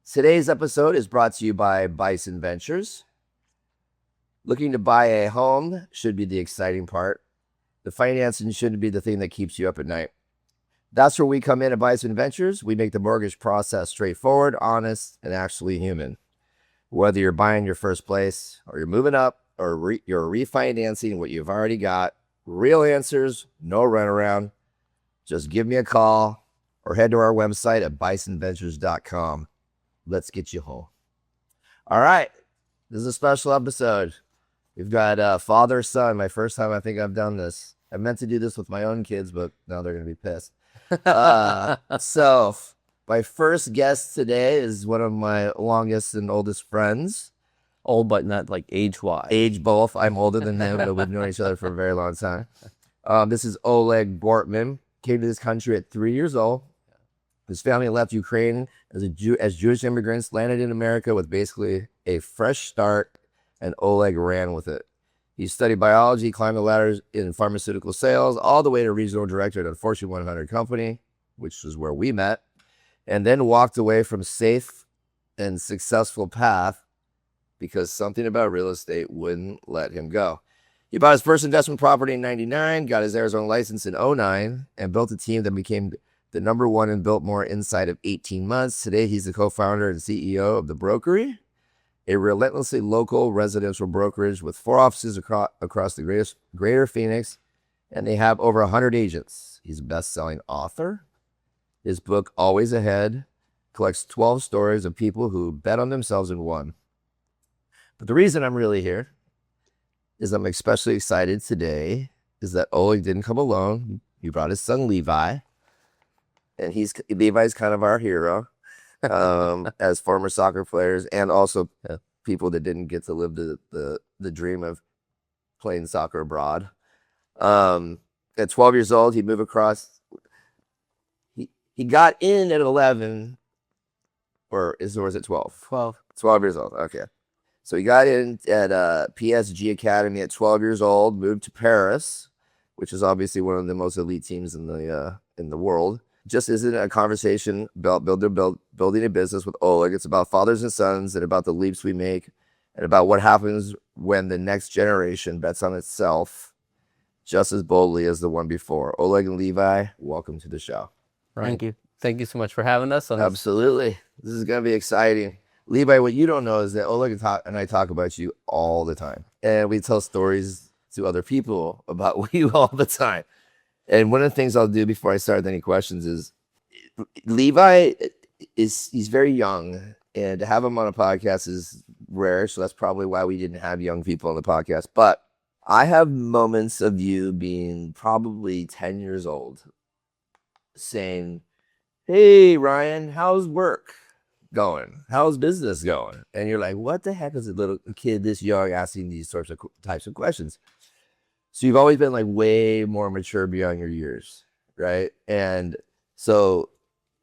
Today's episode is brought to you by Bison Ventures. Looking to buy a home should be the exciting part. The financing shouldn't be the thing that keeps you up at night. That's where we come in at Bison Ventures. We make the mortgage process straightforward, honest, and actually human. Whether you're buying your first place, or you're moving up, or you're refinancing what you've already got, real answers, no runaround. Just give me a call or head to our website at bisonventures.com. Let's get you home. All right. This is a special episode. We've got father-son. My first time I think I've done this. I meant to do this with my own kids, but now they're going to be pissed. So my first guest today is one of my longest and oldest friends. Old, but not like age-wise. Age both. I'm older than him, but we've known each other for a very long time. This is Oleg Bortman. Came to this country at 3 years old. His family left Ukraine as Jewish immigrants, landed in America with basically a fresh start, and Oleg ran with it. He studied biology, climbed the ladders in pharmaceutical sales, all the way to regional director at a Fortune 100 company, which is where we met, and then walked away from safe and successful path because something about real estate wouldn't let him go. He bought his first investment property in 99, got his Arizona license in 09, and built a team that became the number one in Biltmore inside of 18 months. Today, he's the co-founder and CEO of the Brokery, a relentlessly local residential brokerage with 4 offices across the greater Phoenix, and they have over 100 agents. He's a best-selling author. His book, Always Ahead, collects 12 stories of people who bet on themselves and won. But the reason I'm really here is I'm especially excited today is that Oleg didn't come alone. He brought his son, Levi. And Levi's kind of our hero as former soccer players and also people that didn't get to live the dream of playing soccer abroad. At 12 years old, he moved across. He got in at 11, or is it 12? 12 years old, okay. So he got in at PSG Academy at 12 years old, moved to Paris, which is obviously one of the most elite teams in the world. Just isn't a conversation about building a business with Oleg. It's about fathers and sons and about the leaps we make and about what happens when the next generation bets on itself just as boldly as the one before. Oleg and Levi, welcome to the show. Right. Thank you. Thank you so much for having us. Absolutely. This is going to be exciting. Levi, what you don't know is that Oleg and I talk about you all the time. And we tell stories to other people about you all the time. And one of the things I'll do before I start with any questions is Levi he's very young, and to have him on a podcast is rare. So that's probably why we didn't have young people on the podcast. But I have moments of you being probably 10 years old saying, "Hey, Ryan, how's work going? How's business going?" And you're like, what the heck is a little kid this young asking these types of questions? So you've always been like way more mature beyond your years, right? And so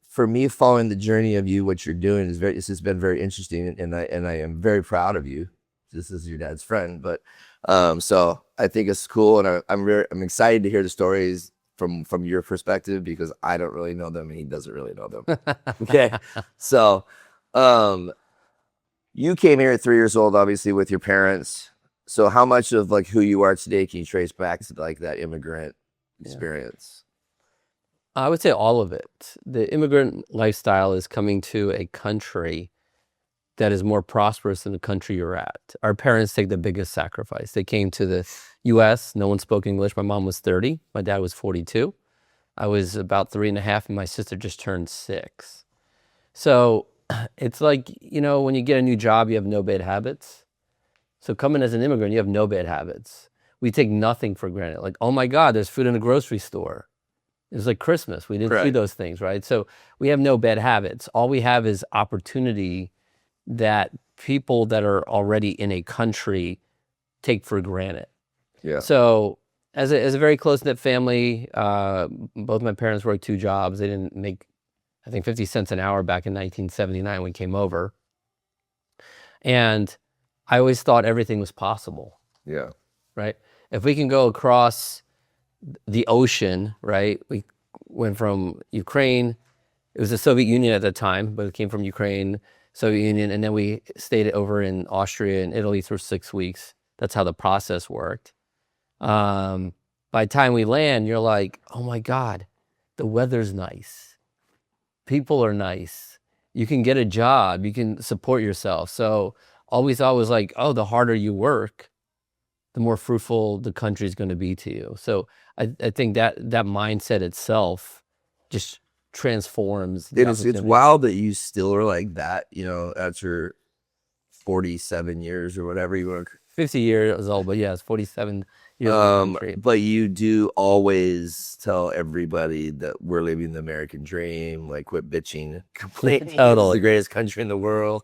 for me, following the journey of you, what you're doing it's just been very interesting, and I am very proud of you. This is your dad's friend, but so I think it's cool, and I'm excited to hear the stories from your perspective because I don't really know them and he doesn't really know them. Okay, so you came here at 3 years old, obviously with your parents. So how much of like who you are today can you trace back to like that immigrant experience? I would say all of it. The immigrant lifestyle is coming to a country that is more prosperous than the country you're at. Our parents take the biggest sacrifice. They came to the U.S. No one spoke English. My mom was 30. My dad was 42. I was about 3.5, and my sister just turned 6. So it's like, when you get a new job, you have no bad habits. So coming as an immigrant, you have no bad habits. We take nothing for granted. Like, oh my God, there's food in the grocery store. It's like Christmas. We didn't see those things, right? So we have no bad habits. All we have is opportunity that people that are already in a country take for granted. Yeah. So as a very close-knit family, both my parents worked 2 jobs. They didn't make, I think, 50 cents an hour back in 1979 when we came over. And I always thought everything was possible. Yeah. Right? If we can go across the ocean, right? We went from Ukraine It was the Soviet Union at the time, but it came from Ukraine, Soviet Union, and then we stayed over in Austria and Italy for 6 weeks. That's how the process worked. By the time we land, you're like, oh my God, the weather's nice. People are nice. You can get a job. You can support yourself. So all we thought was like, oh, the harder you work, the more fruitful the country is going to be to you. So I think that mindset itself just transforms. It's wild that you still are like that, you know, after 47 years or whatever you want. 50 years old, but yeah, it's 47 years old. But you do always tell everybody that we're living the American dream, like quit bitching, complaining. Totally. It's the greatest country in the world.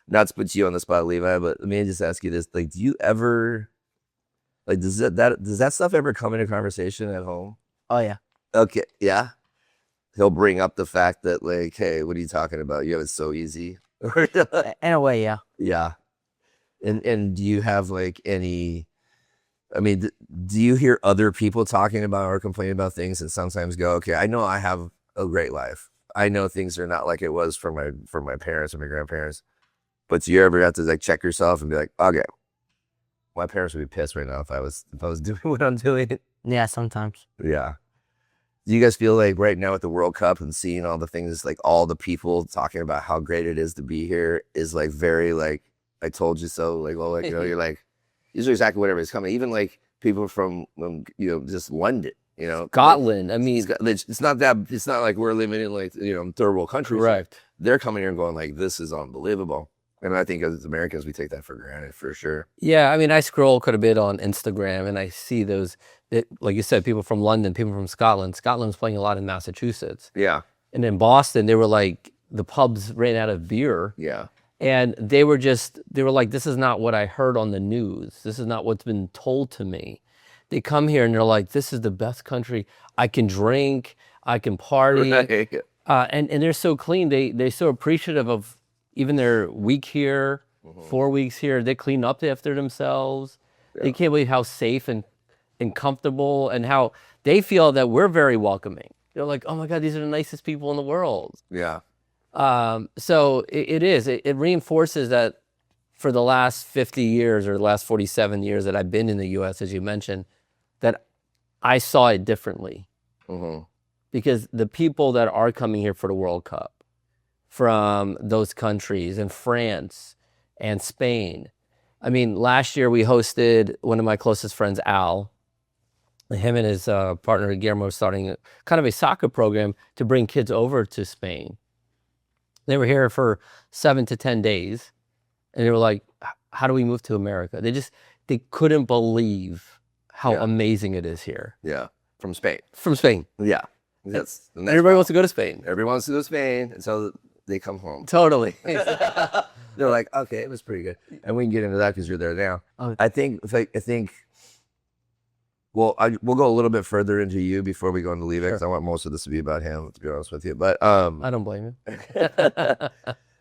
Not to put you on the spot, Levi, but let me just ask you this. Like, do you ever, like, does that stuff ever come into conversation at home? Oh yeah. Okay, yeah. He'll bring up the fact that, like, hey, what are you talking about? You have it so easy. In a way, yeah. Yeah. And do you have like any, I mean, do you hear other people talking about or complaining about things and sometimes go, okay, I know I have a great life. I know things are not like it was for my parents or my grandparents. But do you ever have to like check yourself and be like, okay, my parents would be pissed right now if I was doing what I'm doing? Yeah, sometimes. Yeah. Do you guys feel like right now with the World Cup and seeing all the things, like all the people talking about how great it is to be here is like very like, I told you so, like, well, like, you know, you're like, these are exactly whatever is coming. Even like people from, you know, just London, you know. Scotland, I mean. It's not like we're living in like, you know, third world countries. Correct. They're coming here and going like, this is unbelievable. And I think as Americans, we take that for granted for sure. Yeah, I mean, I scroll quite a bit on Instagram and I see those, like you said, people from London, people from Scotland. Scotland's playing a lot in Massachusetts. Yeah. And in Boston, they were like, the pubs ran out of beer. Yeah. And they were like, this is not what I heard on the news. This is not what's been told to me. They come here and they're like, this is the best country. I can drink, I can party. Right. And they're so clean. They're so appreciative of even their week here, 4 weeks here. They clean up after themselves. Yeah. They can't believe how safe and comfortable and how they feel that we're very welcoming. They're like, oh my God, these are the nicest people in the world. Yeah. So it reinforces that for the last 50 years or the last 47 years that I've been in the U.S., as you mentioned, that I saw it differently. Because the people that are coming here for the World Cup from those countries and France and Spain. I mean, last year we hosted one of my closest friends, Al. Him and his partner, Guillermo, starting kind of a soccer program to bring kids over to Spain. They were here for 7 to 10 days, and they were like, how do we move to America? They couldn't believe how amazing it is here. Yeah, from Spain. From Spain. Yeah. And everybody wants to go to Spain. Everybody wants to go to Spain, and so they come home. Totally. They're like, okay, it was pretty good. And we can get into that because you're there now. Oh. I think, well, we'll go a little bit further into you before we go into Levi, because I want most of this to be about him, to be honest with you. But I don't blame you.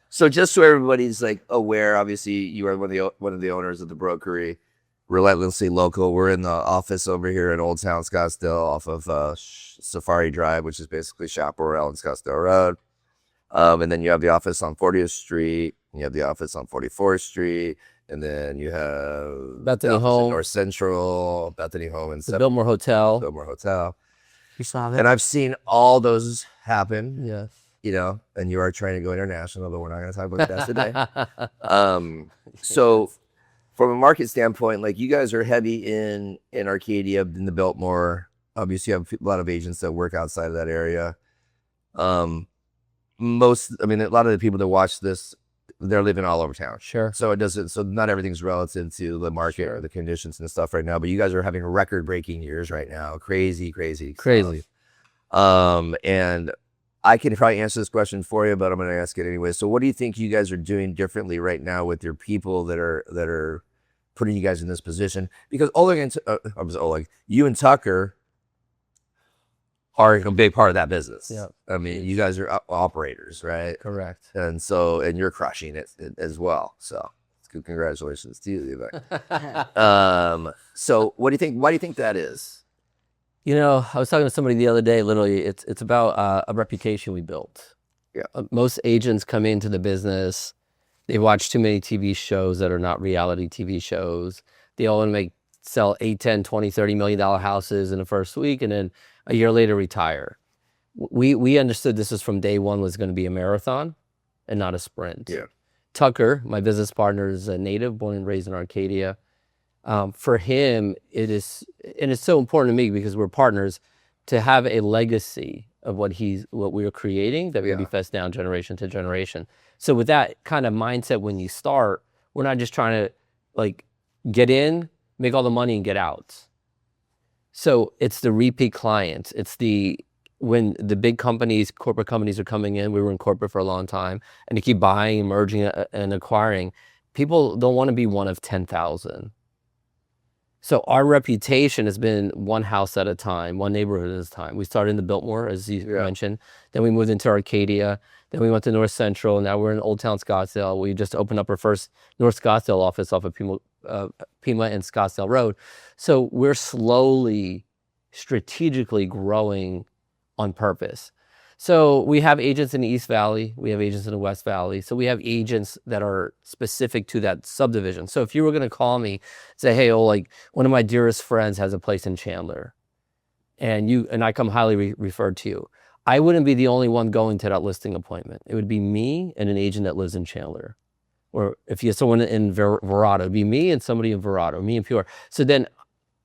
So just so everybody's like aware, obviously you are one of the owners of the Brokery, relentlessly local. We're in the office over here in Old Town Scottsdale, off of Safari Drive, which is basically Chaparral and Scottsdale Road. And then you have the office on 40th Street. You have the office on 44th Street. And then you have Bethany Home, North Central, Bethany Home, and the Biltmore Hotel. Biltmore Hotel. You saw that? And I've seen all those happen. Yes. You know, and you are trying to go international, but we're not going to talk about that today. So from a market standpoint, like you guys are heavy in Arcadia, in the Biltmore. Obviously, you have a lot of agents that work outside of that area. A lot of the people that watch this, they're living all over town. Sure. So not everything's relative to the market or the conditions and stuff right now, but you guys are having record-breaking years right now. Crazy stuff. And I can probably answer this question for you, but I'm going to ask it anyway. So what do you think you guys are doing differently right now with your people that are putting you guys in this position? Because you and Tucker are a big part of that business. Yeah. I mean, you guys are operators, right? Correct. And you're crushing it as well. So congratulations to you, Levi. So what do you think? Why do you think that is? You know, I was talking to somebody the other day, literally, it's about a reputation we built. Most agents come into the business, they watch too many TV shows that are not reality TV shows. They all want to sell 8, 10, 20, $30 million houses in the first week and then a year later retire. We understood this was from day one was going to be a marathon and not a sprint. Yeah. Tucker, my business partner, is a native, born and raised in Arcadia. For him, it is, and it's so important to me because we're partners, to have a legacy of what we are creating that will be passed down generation to generation. So with that kind of mindset, when you start, we're not just trying to like get in, make all the money and get out. So it's the repeat clients. It's when the big companies, corporate companies are coming in, we were in corporate for a long time, and they keep buying, merging, and acquiring. People don't want to be one of 10,000. So our reputation has been one house at a time, one neighborhood at a time. We started in the Biltmore, as you mentioned. Then we moved into Arcadia. Then we went to North Central. Now we're in Old Town Scottsdale. We just opened up our first North Scottsdale office off of Pima and Scottsdale Road. So we're slowly, strategically growing on purpose. So we have agents in the East Valley. We have agents in the West Valley. So we have agents that are specific to that subdivision. So if you were going to call me, say, hey, like one of my dearest friends has a place in Chandler, and I come highly referred to you, I wouldn't be the only one going to that listing appointment. It would be me and an agent that lives in Chandler. Or if you have someone in Verrado, it'd be me and somebody in Verrado, me and Pure. So then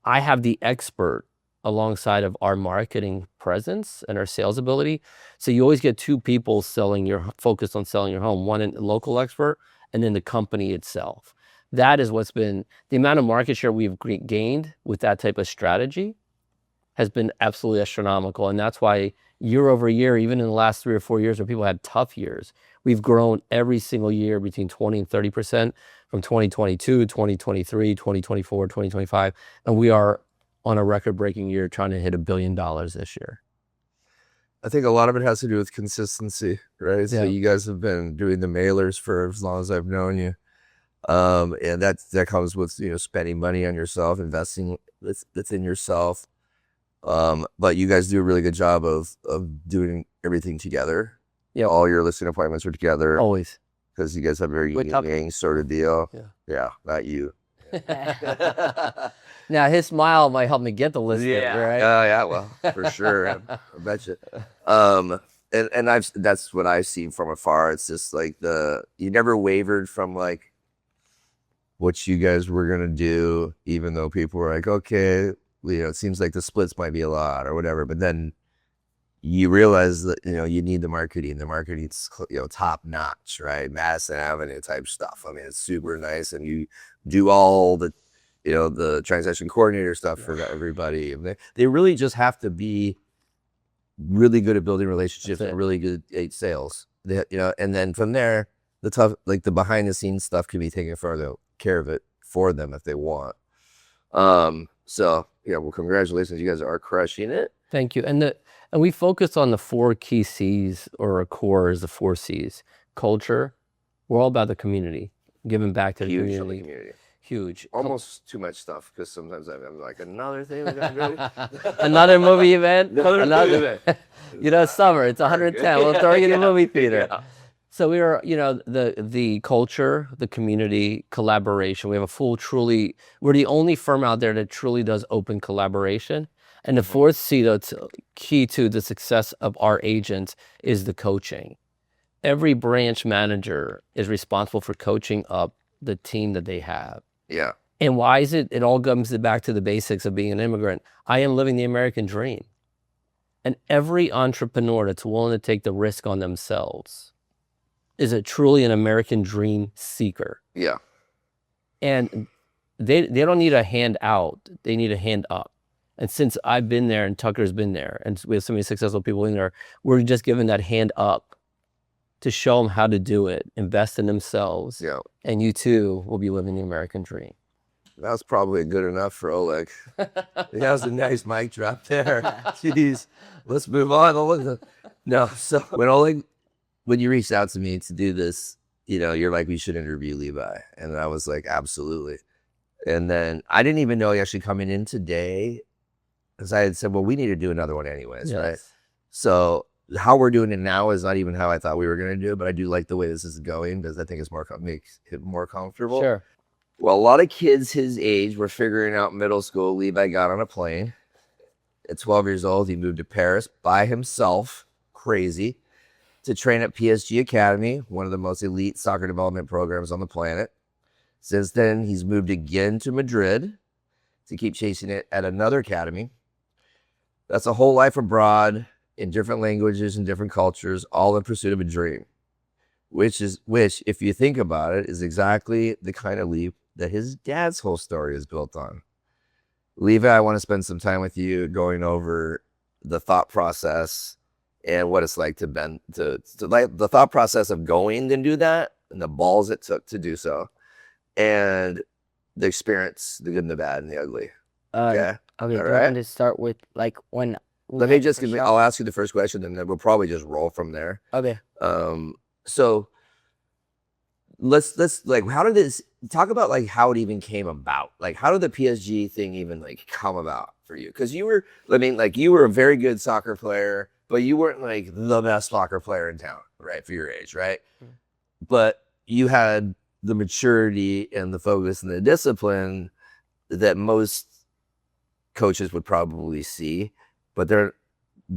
I have the expert alongside of our marketing presence and our sales ability. So you always get two people focused on selling your home, one a local expert and then the company itself. That is what's been, the amount of market share we've gained with that type of strategy has been absolutely astronomical. And that's why year over year, even in the last 3 or 4 years where people had tough years, we've grown every single year between 20 and 30% from 2022, 2023, 2024, 2025. And we are on a record-breaking year trying to hit $1 billion this year. I think a lot of it has to do with consistency, right? Yeah. So you guys have been doing the mailers for as long as I've known you. And that comes with, spending money on yourself, investing that's in yourself. But you guys do a really good job of doing everything together. Yeah. All your listing appointments are together. Always. Because you guys have a very gang sort of deal. Yeah, not you. Now his smile might help me get the listing, right? Yeah, well, for sure. I bet you. And that's what I've seen from afar. It's just like you never wavered from like what you guys were gonna do, even though people were like, okay, it seems like the splits might be a lot or whatever. But then you realize that you need the marketing. The marketing's top notch, right? Madison Avenue type stuff. I mean, it's super nice, and you do all the the transaction coordinator stuff for everybody. They really just have to be really good at building relationships and really good at sales. And then from there, the tough, like the behind the scenes stuff, can be taken care of it for them if they want. So well, congratulations, you guys are crushing it. Thank you. And we focus on the 4 key C's, or our core is the 4 C's. Culture. We're all about the community, giving back to the community. Huge. Almost too much stuff, because sometimes I'm like, another thing we gotta do. Another movie event. Another Summer. It's 110. We'll throw you in the movie theater. Yeah. So we are, the culture, the community, collaboration. We have we're the only firm out there that truly does open collaboration. And the 4th C that's key to the success of our agents is the coaching. Every branch manager is responsible for coaching up the team that they have. Yeah. And why is it? It all comes back to the basics of being an immigrant. I am living the American dream. And every entrepreneur that's willing to take the risk on themselves is truly an American dream seeker. Yeah. And they don't need a hand out. They need a hand up. And since I've been there and Tucker's been there, and we have so many successful people in there, we're just giving that hand up to show them how to do it, invest in themselves. Yeah. And you too will be living the American dream. That was probably good enough for Oleg. That was a nice mic drop there. Jeez. Let's move on. No, so when you reached out to me to do this, you're like, we should interview Levi. And I was like, absolutely. And then I didn't even know he actually coming in today, because I had said, well, we need to do another one anyways, right? So how we're doing it now is not even how I thought we were going to do it, but I do like the way this is going because I think it's makes it more comfortable. Sure. Well, a lot of kids his age were figuring out middle school. Levi got on a plane at 12 years old. He moved to Paris by himself, crazy, to train at PSG Academy, one of the most elite soccer development programs on the planet. Since then, he's moved again to Madrid to keep chasing it at another academy. That's a whole life abroad in different languages and different cultures, all in pursuit of a dream, which, if you think about it, is exactly the kind of leap that his dad's whole story is built on. Levi, I want to spend some time with you going over the thought process and what it's like to like the thought process of going and do that and the balls it took to do so and the experience, the good and the bad and the ugly. Okay. Okay. Do All you right. want to start with like when? Let me just, I'll ask you the first question and then we'll probably just roll from there. Okay. So let's like, how did this, talk about like how it even came about? Like, how did the PSG thing even like come about for you? Because you were a very good soccer player, but you weren't like the best soccer player in town, right? For your age, right? Mm-hmm. But you had the maturity and the focus and the discipline that most coaches would probably see. But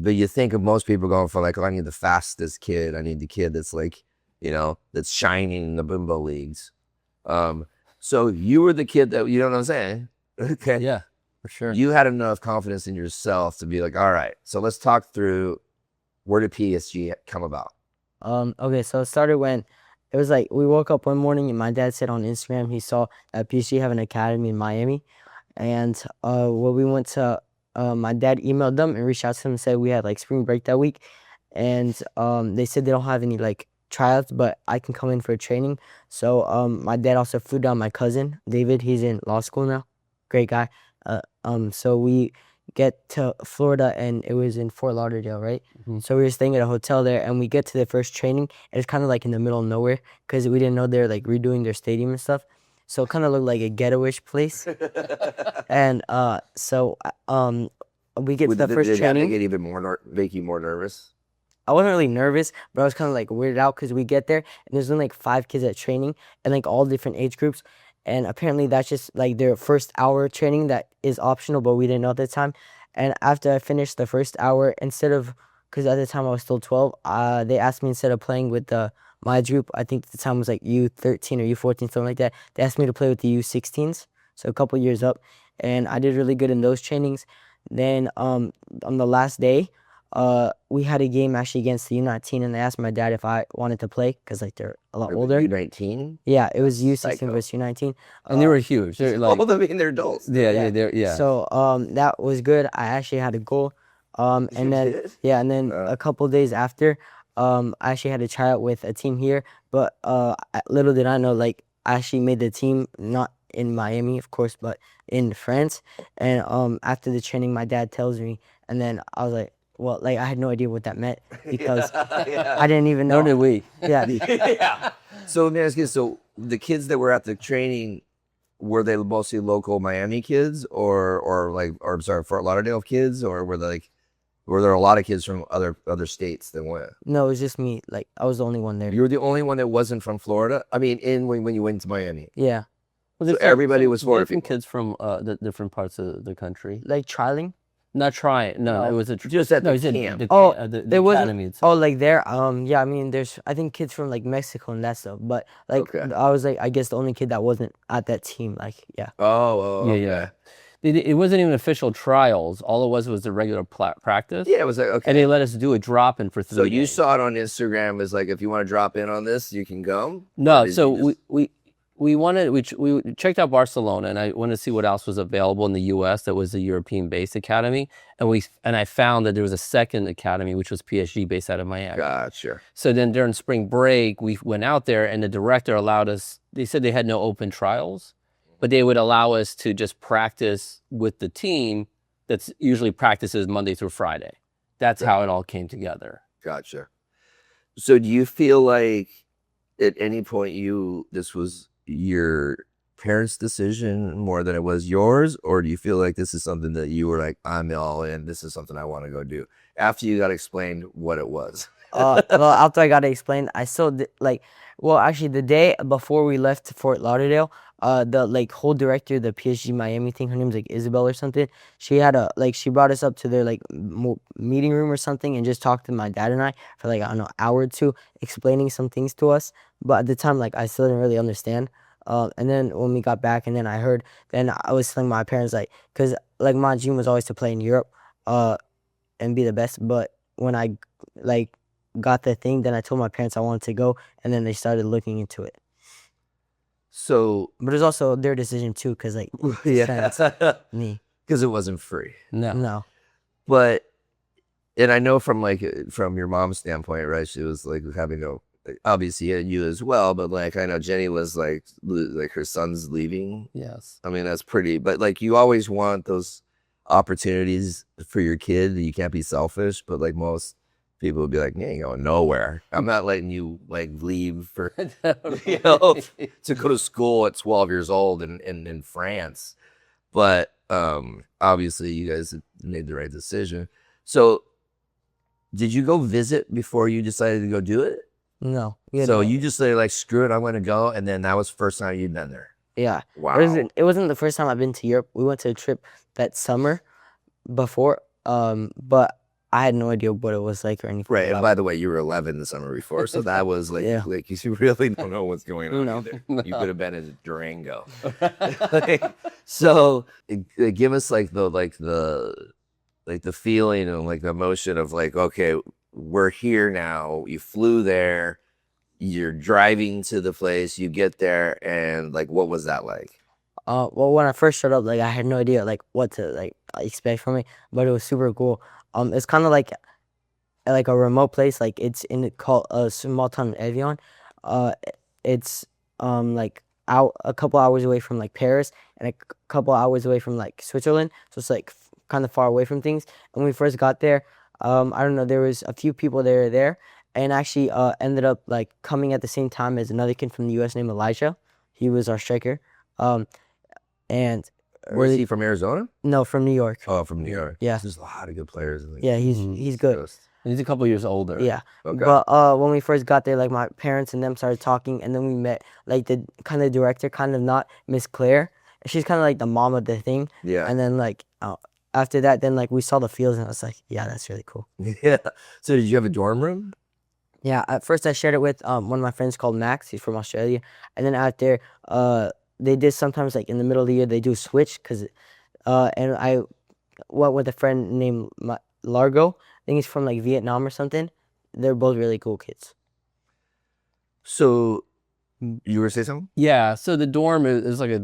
you think of most people going for like, oh, I need the fastest kid. I need the kid that's like, that's shining in the bimbo leagues. So you were the kid that, you know what I'm saying? Okay. Yeah, for sure. You had enough confidence in yourself to be like, all right, so let's talk through where did PSG come about? Okay, so it started when it was like we woke up one morning and my dad said on Instagram he saw that PSG have an academy in Miami. And when we went to my dad emailed them and reached out to them and said we had like spring break that week. And they said they don't have any like tryouts, but I can come in for training. So my dad also flew down my cousin, David. He's in law school now. Great guy. So we get to Florida and it was in Fort Lauderdale, right? Mm-hmm. So we were staying at a hotel there and we get to the first training. And it's kind of like in the middle of nowhere because we didn't know they're like redoing their stadium and stuff. So it kind of looked like a ghetto-ish place. And so we get to the first training. Did that make it even make you more nervous? I wasn't really nervous, but I was kind of like weirded out because we get there and there's only like 5 kids at training and like all different age groups. And apparently that's just like their first hour training that is optional, but we didn't know at the time. And after I finished the first hour, because at the time I was still 12, they asked me instead of playing with my group, I think at the time was like U13 or U14, something like that. They asked me to play with the U16s, so a couple years up. And I did really good in those trainings. Then on the last day, we had a game actually against the U19, and they asked my dad if I wanted to play because like they're a lot older. U19? Yeah, it was U16 versus U19, and they were huge. They're like, they're adults. Yeah. So that was good. I actually had a goal. And then a couple days after, I actually had a tryout with a team here. But little did I know, like I actually made the team not in Miami, of course, but in France. And after the training, my dad tells me, and then I was like, well, like I had no idea what that meant because I didn't even know. Nor did we. Yeah. Yeah. So let me ask you, so the kids that were at the training, were they mostly local Miami kids or Fort Lauderdale kids, or were there a lot of kids from other states that went? No, it was just me. Like I was the only one there. You were the only one that wasn't from Florida? I mean, when you went to Miami. Yeah. Well, so everybody was Florida. Kids from the different parts of the country. Like trialing? Not trying. No, it was just at the camp. The academy itself. Oh, like there. Yeah, I mean, there's I think kids from like Mexico and that stuff. But like I was like I guess the only kid that wasn't at that team. Like yeah. Yeah. It wasn't even official trials. All it was the regular practice. Yeah, it was like okay. And they let us do a drop in for 3 days. So you saw it on Instagram as like if you want to drop in on this, you can go. No, so we checked out Barcelona, and I wanted to see what else was available in the U.S. that was a European-based academy, and I found that there was a second academy which was PSG based out of Miami. Gotcha. So then during spring break, we went out there, and the director allowed us. They said they had no open trials, but they would allow us to just practice with the team that's usually practices Monday through Friday. That's how it all came together. Gotcha. So do you feel like at any point this was your parents' decision more than it was yours, or do you feel like this is something that you were like, I'm all in, this is something I want to go do, after you got explained what it was? Well, after I got to explain, I still like. Well, actually, the day before we left to Fort Lauderdale, the like whole director, the PSG Miami thing, her name's like Isabel or something. She had a like she brought us up to their like meeting room or something and just talked to my dad and I for like I don't know hour or two, explaining some things to us. But at the time, like I still didn't really understand. And then when we got back, and then I heard, then I was telling my parents like, cause like my dream was always to play in Europe, and be the best. But when I like got the thing, then I told my parents I wanted to go, and then they started looking into it. So But it was also their decision too, cause like yeah, me, because it wasn't free. no, But and I know from like from your mom's standpoint, right? She was like having a obviously you as well, but like I know Jenny was like her son's leaving. Yes. I mean that's pretty, but like you always want those opportunities for your kid. You can't be selfish, but like most people would be like, you ain't going nowhere. I'm not letting you like leave for you know to go to school at 12 years old in France. But obviously you guys made the right decision. So did you go visit before you decided to go do it? no. So you just say like, screw it, I'm going to go. And then that was the first time you'd been there. Yeah. Wow. It wasn't the first time I've been to Europe. We went to a trip that summer before, but I had no idea what it was like or anything. Right. And about by the way, you were 11 the summer before. So that was like, Yeah. like you really don't know what's going on. No. Either. You could have been in Durango. So give us like the feeling and like the emotion of like, okay, we're here now. You flew there. You're driving to the place. You get there, and like, what was that like? Well, when I first showed up, like I had no idea like what to like expect from it, but it was super cool. It's kind of like a remote place. Like it's called a small town in Evian. It's like out a couple hours away from like Paris and a couple hours away from like Switzerland. So it's like kind of far away from things. And when we first got there, I don't know, there was a few people there, and actually ended up like coming at the same time as another kid from the U.S. named Elijah. He was our striker. And Was he from Arizona? no, from New York. Oh, from New York. Yeah. There's a lot of good players. In the Yeah, he's East good. Coast. He's a couple years older. Yeah. Okay. But when we first got there, like my parents and them started talking, and then we met like the kind of director, kind of not Miss Claire. She's kind of like the mom of the thing. Yeah. And then like after that, then like we saw the fields, and I was like, yeah, that's really cool. Yeah. So did you have a dorm room? Yeah. At first, I shared it with one of my friends called Max. He's from Australia. And then out there, they did sometimes like in the middle of the year they do switch because, and I went with a friend named Largo. I think he's from like Vietnam or something. They're both really cool kids. So you were saying something? Yeah. So the dorm is like a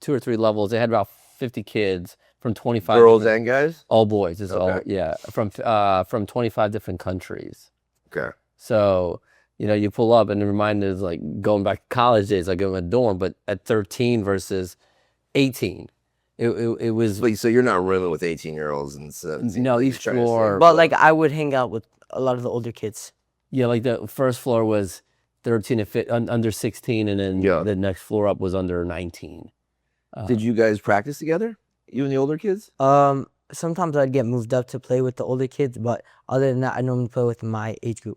2 or 3 levels. They had about 50 kids from 25 Girls different- and guys? all boys. It's all Okay. from 25 different countries. Okay. So, you pull up and it reminded us like going back to college days, like in a dorm, but at 13 versus 18. It was Wait, so you're not rooming with 18-year-olds and 17? no, You're each trying to say- floor. But like I would hang out with a lot of the older kids. Yeah, like the first floor was 13 and under 16, and then Yeah. the next floor up was under 19. Did you guys practice together? You and the older kids? Sometimes I'd get moved up to play with the older kids, but other than that, I normally play with my age group.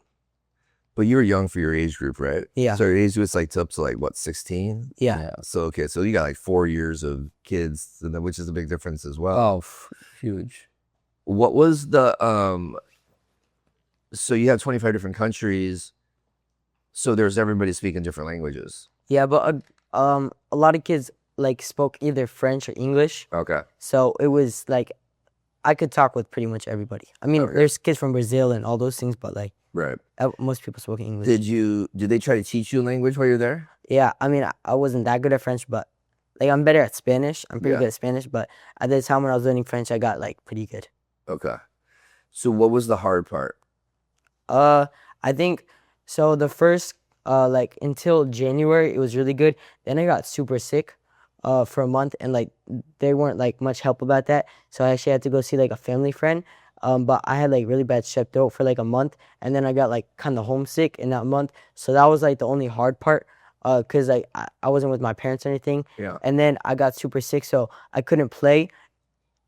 But you were young for your age group, right? Yeah. So your age group was like up to like what, 16? Yeah. So okay, so you got like 4 years of kids, which is a big difference as well. Oh, huge. What was the so you have 25 different countries, so there's everybody speaking different languages. Yeah, but a lot of kids like spoke either French or English, Okay. so it was like I could talk with pretty much everybody. I mean, Okay. there's kids from Brazil and all those things, but like Right. most people spoke English. Did they try to teach you a language while you're there? Yeah, I mean, I wasn't that good at French, but like I'm better at Spanish. I'm pretty Yeah. good at Spanish, but at the time when I was learning French, I got like pretty good. Okay. So what was the hard part? I think so. The first like until January, it was really good. Then I got super sick for a month, and like they weren't like much help about that. So I actually had to go see like a family friend. But I had like really bad strep throat for like a month, and then I got like kind of homesick in that month. So that was like the only hard part. cause like I wasn't with my parents or anything. Yeah. And then I got super sick, so I couldn't play,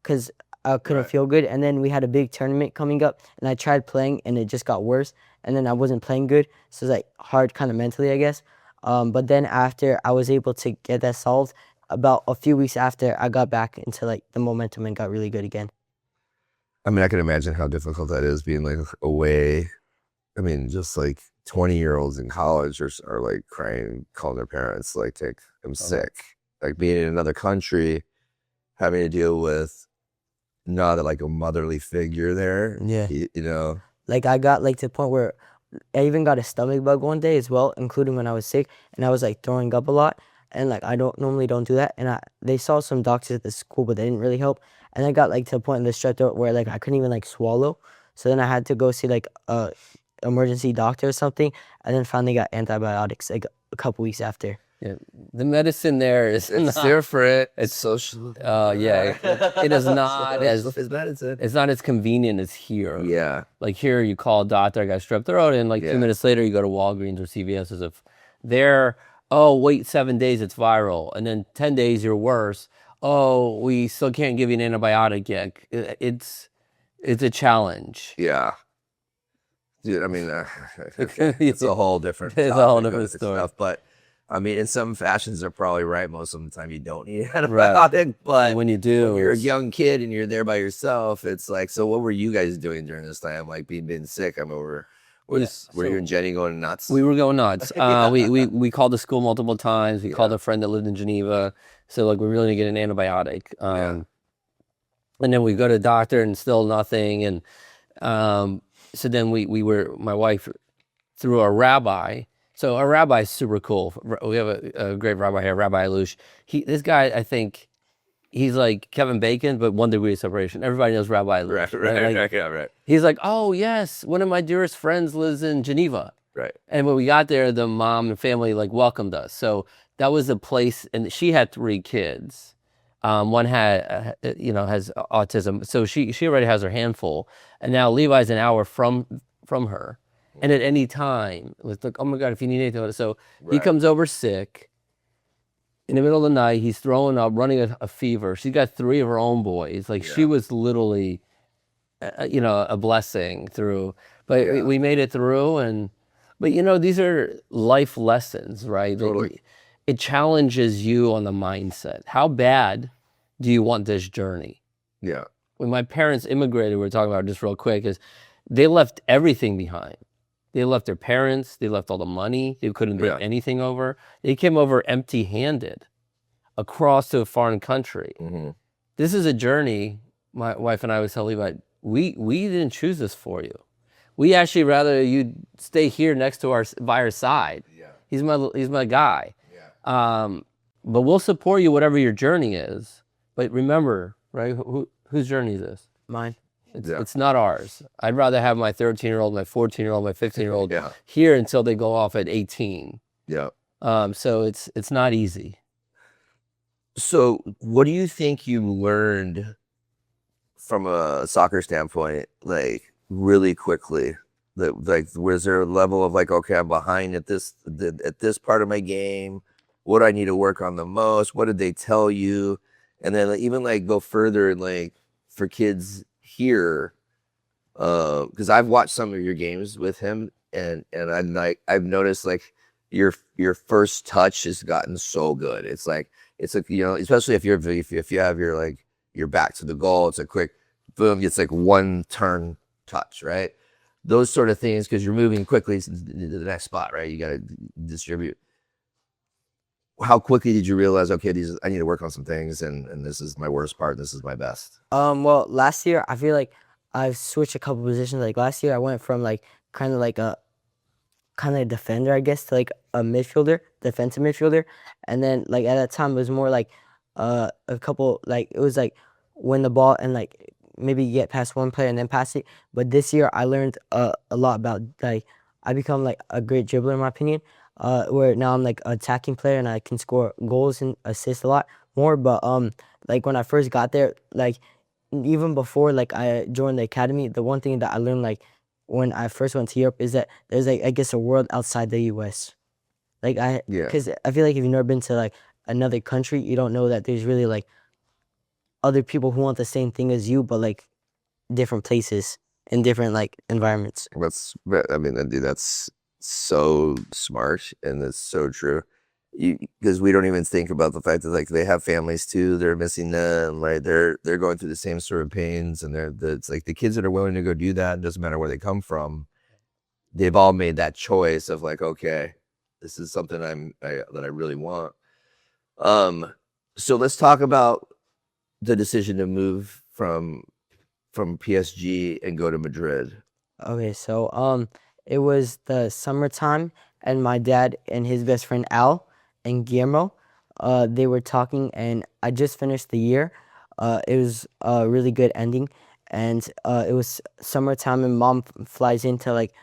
cause I couldn't Right. feel good. And then we had a big tournament coming up, and I tried playing, and it just got worse. And then I wasn't playing good, so it's like hard, kind of mentally, I guess. But then after I was able to get that solved, about a few weeks after, I got back into like the momentum and got really good again. I mean, I can imagine how difficult that is being like away. I mean, just like 20-year-olds in college are like crying, calling their parents, like, I'm sick. Like being in another country, having to deal with not like a motherly figure there. Yeah. You know? Like I got like to the point where I even got a stomach bug one day as well, including when I was sick, and I was like throwing up a lot. And like I normally don't do that. And they saw some doctors at the school, but they didn't really help. And I got like to the point in the strep throat where like I couldn't even like swallow. So then I had to go see like a emergency doctor or something, and then finally got antibiotics like a couple weeks after. Yeah, the medicine there is It's not, different. it's social. yeah, it is not as It's medicine. it's not as convenient as here. Yeah. Like here, you call a doctor, I got strep throat, and like 2 minutes later, you go to Walgreens or CVS. As if there, oh, wait 7 days, it's viral, and then 10 days, you're worse. Oh, we still can't give you an antibiotic yet. It's a challenge. Yeah. Dude, I mean, it's a whole different It's a whole topic of different this story. stuff, but I mean, in some fashions, they're probably right. Most of the time, you don't need an antibiotic, but When you do, when you're a it's- young kid and you're there by yourself, it's like, so what were you guys doing during this time? Like being sick? I mean, were you and Jenny going nuts? We were going nuts. We called the school multiple times. We called a friend that lived in Geneva. So like we really need to get an antibiotic. And then we go to the doctor and still nothing. And so then my wife through a rabbi. So our rabbi is super cool. We have a great rabbi here, Rabbi Alush. This guy, I think, he's like Kevin Bacon, but 1 degree of separation. Everybody knows Rabbi Alush. Right. He's like, oh yes, one of my dearest friends lives in Geneva. Right. And when we got there, the mom and family like welcomed us. So that was a place, and she had 3 kids. One had, has autism, so she already has her handful. And now Levi's an hour from her, and at any time, it's like, oh my God, if you need anything, so he comes over sick. In the middle of the night, he's throwing up, running a fever. She's got 3 of her own boys. Like she was literally, a blessing through. But we made it through, but these are life lessons, right? Totally. It challenges you on the mindset. How bad do you want this journey? Yeah. When my parents immigrated, we were talking about it just real quick, is they left everything behind. They left their parents. They left all the money. They couldn't bring anything over. They came over empty-handed across to a foreign country. Mm-hmm. This is a journey. My wife and I always tell Levi, we didn't choose this for you. We actually rather you stay here next to by our side. Yeah. He's my guy. Yeah. But we'll support you whatever your journey is. But remember, right? Whose journey is this? Mine. It's not ours. I'd rather have my 13-year-old, my 14-year-old, my 15-year-old Yeah. here until they go off at 18. Yeah. So it's not easy. So what do you think you learned from a soccer standpoint, like really quickly? Like, was there a level of like, okay, I'm behind at this part of my game. What do I need to work on the most? What did they tell you? And then even like go further, like for kids here, because I've watched some of your games with him, and I've noticed like your first touch has gotten so good. It's like especially if you have your back to the goal, it's a quick boom. It's like one turn touch, right? Those sort of things, because you're moving quickly to the next spot, right? You got to distribute. How quickly did you realize, okay, I need to work on some things, and this is my worst part, and this is my best? Well, last year I feel like I've switched a couple positions. Like last year I went from like kind of a defender, I guess, to like a midfielder, defensive midfielder. And then like at that time it was more like a couple, like it was like win the ball and like maybe get past one player and then pass it. But this year I learned a lot about, like, I become like a great dribbler in my opinion. Where now I'm like an attacking player and I can score goals and assist a lot more. But like when I first got there, like even before like I joined the academy, the one thing that I learned like when I first went to Europe is that there's like, I guess, a world outside the US. Like Yeah. because I feel like if you've never been to like another country, you don't know that there's really like other people who want the same thing as you, but like different places in different like environments. I mean, dude, that's so smart and it's so true. Because we don't even think about the fact that like they have families too. They're missing them, right? They're going through the same sort of pains, and it's like the kids that are willing to go do that. It doesn't matter where they come from. They've all made that choice of like, okay, this is something that I really want. So let's talk about the decision to move from PSG and go to Madrid. Okay, so it was the summertime, and my dad and his best friend Al and Guillermo, they were talking, and I just finished the year. It was a really good ending, and it was summertime, and mom flies in to like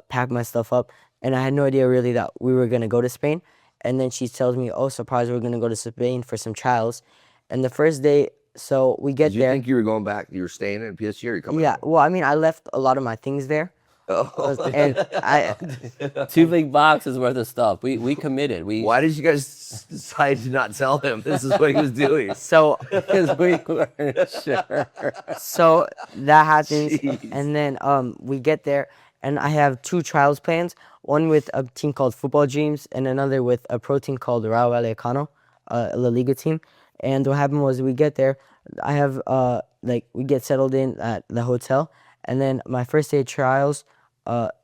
pack my stuff up, and I had no idea really that we were gonna go to Spain, and then she tells me, "Oh, surprise, we're gonna go to Spain for some trials," and the first day, so we get Did you there. think you were going back? You were staying in PSG or you coming? Yeah, home? well, I mean, I left a lot of my things there. Oh. And I 2 big boxes worth of stuff. We committed. Why did you guys decide to not tell him this is what he was doing? so Because we weren't sure. so that happens, Jeez. and then we get there, and I have 2 trials plans. One with a team called Football Dreams, and another with a pro team called Rayo Vallecano, a La Liga team. And what happened was we get there, I have like we get settled in at the hotel, and then my first day of trials.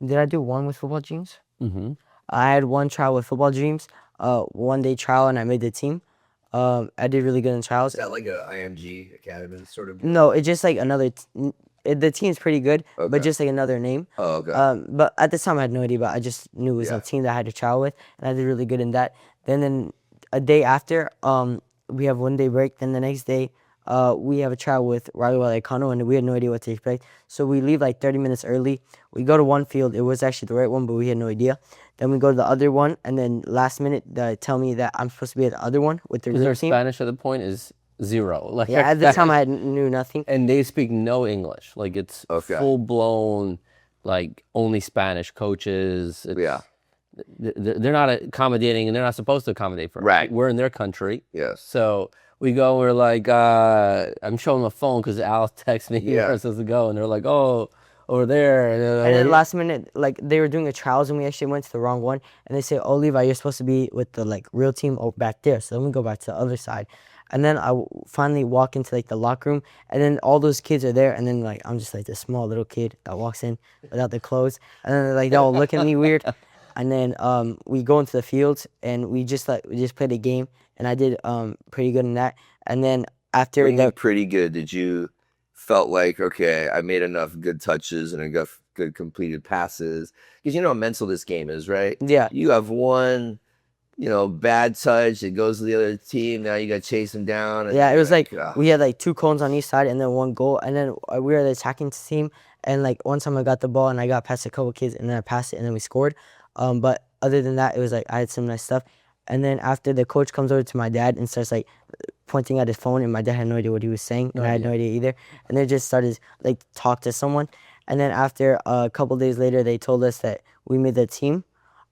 Did I do one with Football Dreams? Mm-hmm. I had 1 trial with Football Dreams, 1 day trial, and I made the team. I did really good in trials. Is that like a IMG Academy sort of? No, it's just like another. The team's pretty good, Okay. but just like another name. Oh, okay. But at the time I had no idea, but I just knew it was Yeah. a team that I had to trial with, and I did really good in that. Then a day after, we have 1 day break. Then the next day, we have a trial with Rayo Vallecano, and we had no idea what to expect. So we leave like 30 minutes early. We go to one field. It was actually the right one, but we had no idea. Then we go to the other one, and then last minute they tell me that I'm supposed to be at the other one with the Because real their team. Spanish at the point is 0. Like Yeah, at the time I knew nothing. and they speak no English. Like it's Okay. full blown, like only Spanish coaches. It's, Yeah. they're not accommodating, and they're not supposed to accommodate for us. Right. We're in their country, Yes. so we go. And we're like, I'm showing them a phone because Al texts me Yeah. where we're supposed to go, and they're like, oh, over there. And then last minute, like they were doing the trials, and we actually went to the wrong one. And they say, "Oh, Levi, you're supposed to be with the like real team back there." So then we go back to the other side, and then I finally walk into like the locker room, and then all those kids are there, and then like I'm just like this small little kid that walks in without the clothes, and then like they all look at me weird, and then we go into the fields, and we just played a game, and I did pretty good in that, and then after When you that. did pretty good, did you felt like, okay, I made enough good touches and enough good completed passes? Because you know how mental this game is, right? Yeah. You have one, bad touch, it goes to the other team, now you got to chase them down. And Yeah, it was like ah. we had like 2 cones on each side and then 1 goal, and then we were the attacking team. And like one time I got the ball and I got past a couple kids, and then I passed it and then we scored. But other than that, it was like I had some nice stuff. And then after, the coach comes over to my dad and starts like pointing at his phone, and my dad had no idea what he was saying, and I had no idea either. And they just started like talk to someone. And then after a couple days later, they told us that we made the team.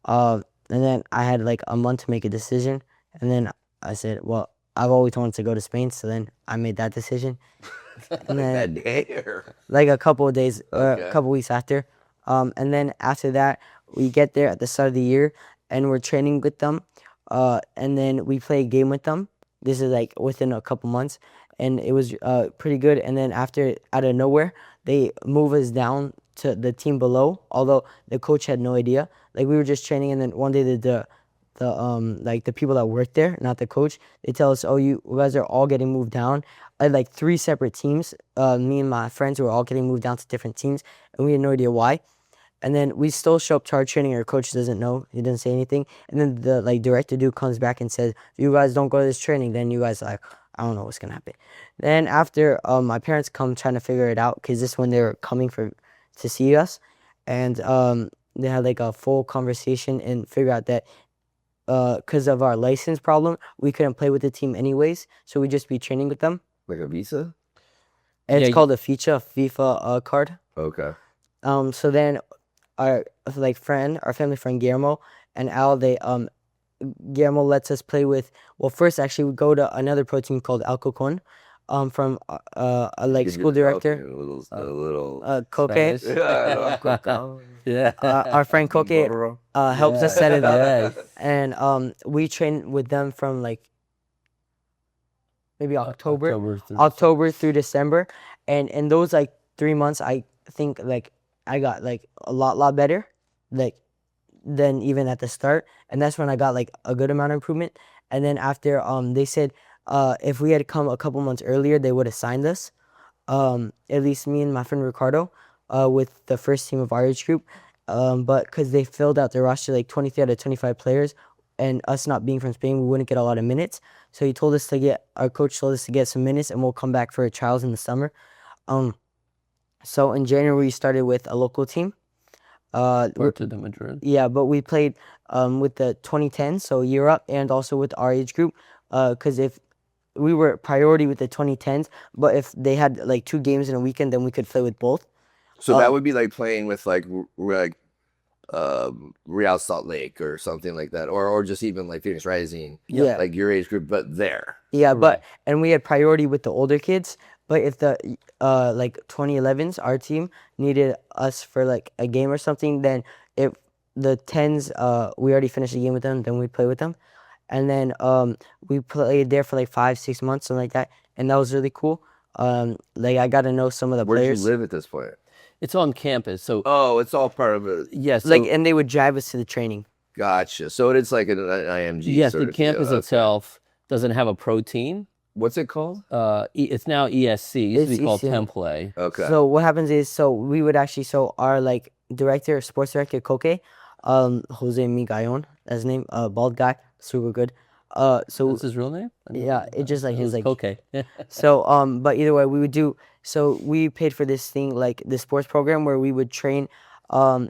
And then I had like a month to make a decision. And then I said, well, I've always wanted to go to Spain, so then I made that decision. And then That day or? like a couple of days, Okay. a couple weeks after. And then after that, we get there at the start of the year, and we're training with them. And then we play a game with them. This is like within a couple months, and it was pretty good. And then after, out of nowhere, they move us down to the team below, although the coach had no idea. Like we were just training, and then one day the like the people that work there, not the coach, they tell us, oh, you guys are all getting moved down. I had like 3 separate teams. Me and my friends were all getting moved down to different teams, and we had no idea why. And then we still show up to our training. Our coach doesn't know. He doesn't say anything. And then the like director dude comes back and says, if you guys don't go to this training, then you guys like, I don't know what's gonna happen. Then after, my parents come trying to figure it out, because this is when they were coming to see us, and they had like a full conversation and figure out that because of our license problem, we couldn't play with the team anyways. So we'd just be training with them. Like a visa? And Yeah, it's called a FIFA card. Okay. So then our family friend Guillermo and Al, they Guillermo lets us play with. Well, first actually we go to another pro team called Alcocon, from a like school director, A little. Coque. Spanish. Yeah. Our friend Coque helps us set it up, Yes. and we train with them from like maybe October through December, and in those like 3 months, I think like I got like a lot better, like than even at the start, and that's when I got like a good amount of improvement. And then after they said if we had come a couple months earlier, they would have signed us, at least me and my friend Ricardo, with the first team of our age group, but because they filled out their roster like 23 out of 25 players, and us not being from Spain, we wouldn't get a lot of minutes. So our coach told us to get some minutes, and we'll come back for trials in the summer. So in January we started with a local team. Puerto de Madrid. Yeah, but we played with the 2010, so year up, and also with our age group. Because if we were priority with the 2010s, but if they had like 2 games in a weekend, then we could play with both. So that would be like playing with like Real Salt Lake or something like that, or just even like Phoenix Rising, Yeah. like your age group, but there. Yeah, and we had priority with the older kids. But if the like 2011s, our team needed us for like a game or something, then if the 10s, we already finished the game with them, then we'd play with them. And then we played there for like 5-6 months, something like that, and that was really cool. Like I got to know some of the Where did players. you live at this point? It's on campus, so Oh, it's all part of it. yes. Like, and they would drive us to the training. Gotcha. So it's like an IMG. yes, sort the of campus deal. Okay. itself doesn't have a pro team. What's it called? It's now ESC. It used to It's be called ECM. Template. Okay. So what happens is, we would actually, our like sports director Coque, Jose Migayon, that's his name, bald guy, super good. So What's his real name? yeah, it just like his like. Okay. So but either way, we would do. So we paid for this thing, like the sports program, where we would train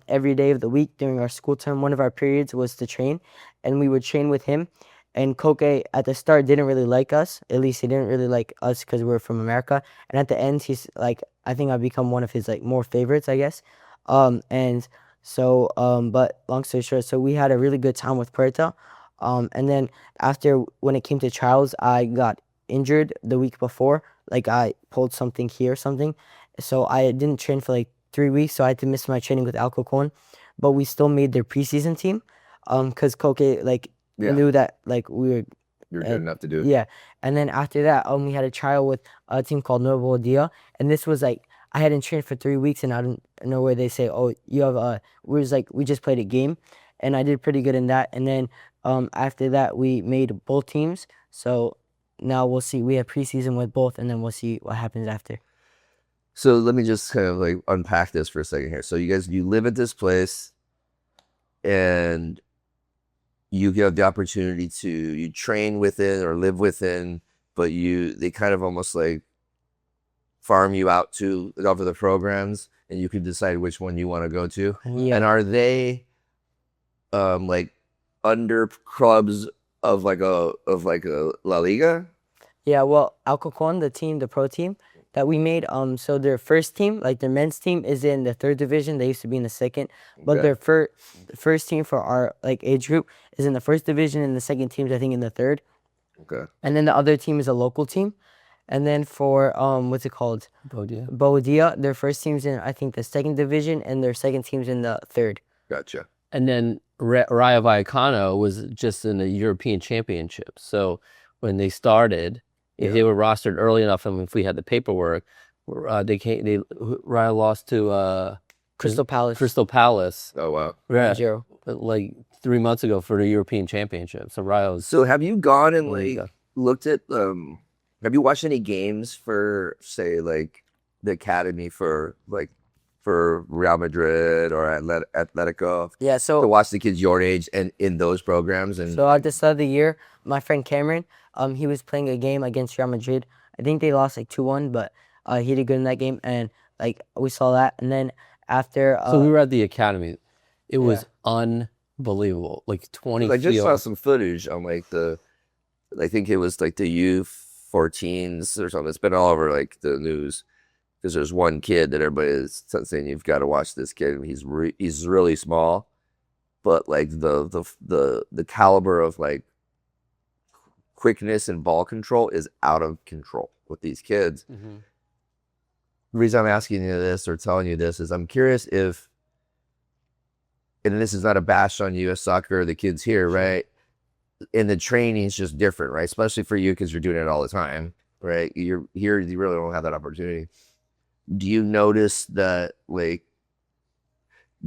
every day of the week during our school term. One of our periods was to train, and we would train with him. And Coque at the start didn't really like us. At least he didn't really like us because we were from America. And at the end, he's like, I think I've become one of his like more favorites, I guess. And so but long story short, so we had a really good time with Puerto. And then after, when it came to trials, I got injured the week before. Like I pulled something here or something. So I didn't train for like 3 weeks. So I had to miss my training with Alcocon. But we still made their preseason team. Because Coque like knew that like we were You're good enough to do it. yeah. And then after that, we had a trial with a team called Nuevo Dia. And this was like, I hadn't trained for 3 weeks, and I don't know where they say, oh, you have we just played a game, and I did pretty good in that. And then after that, we made both teams. So now we'll see. We have preseason with both, and then we'll see what happens after. So let me just kind of like unpack this for a second here. So you live at this place, and you have the opportunity to you train within or live within, but they kind of almost like farm you out to over the programs, and you can decide which one you want to go to. Yeah. And are they like under clubs of like a La Liga? Yeah, well, Alcocon, the pro team that we made, so their first team, like their men's team, is in the 3rd division. They used to be in the 2nd, but Okay. their first team for our like age group is in the 1st division, and the second team's I think in the 3rd. Okay. And then the other team is a local team. And then for what's it called? Bodia, their first team's in I think the 2nd division, and their second team's in the 3rd. Gotcha. And then Rayo Vallecano was just in the European Championship. So when they started, if they were rostered early enough, and if we had the paperwork, Rayo lost to Crystal Palace. Crystal Palace. Oh wow. Yeah, 0. like 3 months ago for the European Championship. So Rayo's. So have you gone and There you like go. looked at have you watched any games for say like the academy for Real Madrid or Atletico Yeah, to so watch the kids your age and in those programs? And at the start of the year, my friend Cameron, he was playing a game against Real Madrid. I think they lost like 2-1, but he did good in that game, and like we saw that. And then after So we were at the academy. It was unbelievable. Like 20 I just saw field- some footage on like I think it was like the U14s or something. It's been all over like the news because there's one kid that everybody is saying you've got to watch this kid. He's really small, but like the caliber of like quickness and ball control is out of control with these kids. Mm-hmm. The reason I'm asking you this or telling you this is I'm curious if, and this is not a bash on U.S. soccer, the kids here, right? And the training is just different, right? Especially for you because you're doing it all the time, right? You're here, you really don't have that opportunity. Do you notice that, like,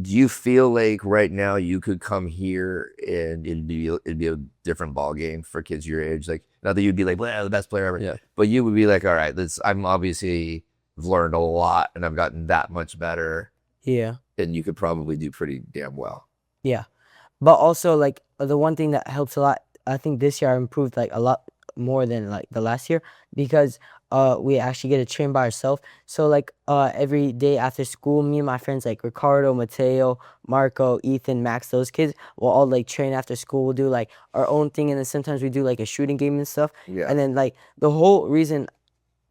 do you feel like right now you could come here and it'd be a different ball game for kids your age? Like, not that you'd be like, well, the best player ever, Yeah. but you would be like, all right, I'm obviously learned a lot and I've gotten that much better, Yeah. and you could probably do pretty damn well. Yeah. But also, like, the one thing that helps a lot, I think this year I improved like a lot more than like the last year, because we actually get to train by ourselves. So like every day after school, me and my friends like Ricardo, Mateo, Marco, Ethan, Max, those kids will all like train after school. We'll do like our own thing, and then sometimes we do like a shooting game and stuff. Yeah. And then like the whole reason